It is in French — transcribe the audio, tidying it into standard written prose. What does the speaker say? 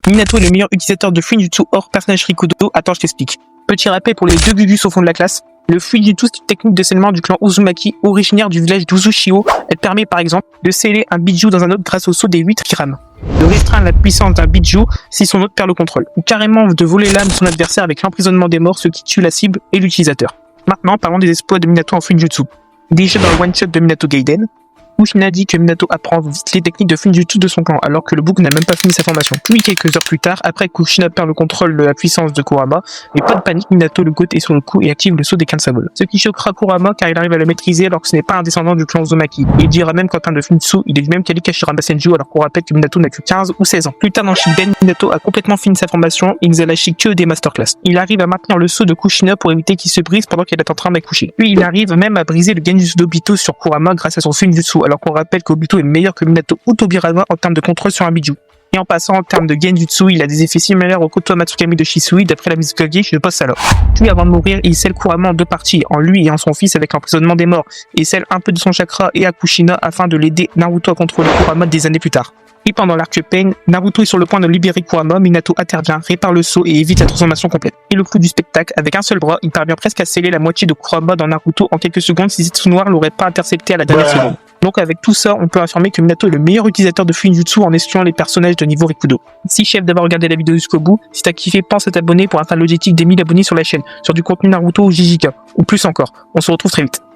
Minato est le meilleur utilisateur de Fuinjutsu hors personnage Rikudo. Attends, je t'explique. Petit rappel pour les deux Gugus au fond de la classe. Le Fuinjutsu, c'est une technique de scellement du clan Uzumaki, originaire du village d'Uzushio. Elle permet par exemple de sceller un Biju dans un autre grâce au saut des 8 Kiram. De restreindre la puissance d'un Biju si son hôte perd le contrôle. Ou carrément de voler l'âme de son adversaire avec l'emprisonnement des morts, ce qui tue la cible et l'utilisateur. Maintenant, parlons des exploits de Minato en Fuinjutsu. Déjà dans le one-shot de Minato Gaiden, Kushina dit que Minato apprend vite les techniques de Fuinjutsu de son clan, alors que le bouc n'a même pas fini sa formation. Puis quelques heures plus tard, après que Kushina perd le contrôle de la puissance de Kurama, mais pas de panique, Minato le goûte et sur le coup et active le saut des 15 vols. Ce qui choquera Kurama car il arrive à le maîtriser alors que ce n'est pas un descendant du clan Uzumaki. Il dira même qu'en termes de Fuinjutsu, il est lui-même quali Kashirama Senju alors qu'on rappelle que Minato n'a que 15 ou 16 ans. Plus tard dans Shinden, Minato a complètement fini sa formation et il n'a lâché que des masterclass. Il arrive à maintenir le saut de Kushina pour éviter qu'il se brise pendant qu'elle est en train d'accoucher. Puis il arrive même à briser le Genjutsu d'Obito sur Kurama grâce à son Fuinjutsu alors qu'on rappelle qu'Obito est meilleur que Minato ou Tobirama en termes de contrôle sur un Biju. Et en passant en termes de Genjutsu, il a des effets similaires au Kotoa Matsukami de Shisui d'après la Mizukage de Post alors. Puis avant de mourir, il scelle Kurama en deux parties, en lui et en son fils avec l'emprisonnement des morts, et scelle un peu de son chakra et à Kushina afin de l'aider Naruto à contrôler Kurama des années plus tard. Et pendant l'arc Pain, Naruto est sur le point de libérer Kurama, Minato intervient, répare le saut et évite la transformation complète. Et le clou du spectacle, avec un seul bras, il parvient presque à sceller la moitié de Kurama dans Naruto en quelques secondes si Zetsu Noir l'aurait pas intercepté à la dernière seconde. Donc avec tout ça, on peut affirmer que Minato est le meilleur utilisateur de Fuinjutsu en essuyant les personnages de niveau Rikudo. Si chef d'avoir regardé la vidéo jusqu'au bout, si t'as kiffé, pense à t'abonner pour atteindre l'objectif des 1000 abonnés sur la chaîne, sur du contenu Naruto ou JJK, ou plus encore. On se retrouve très vite.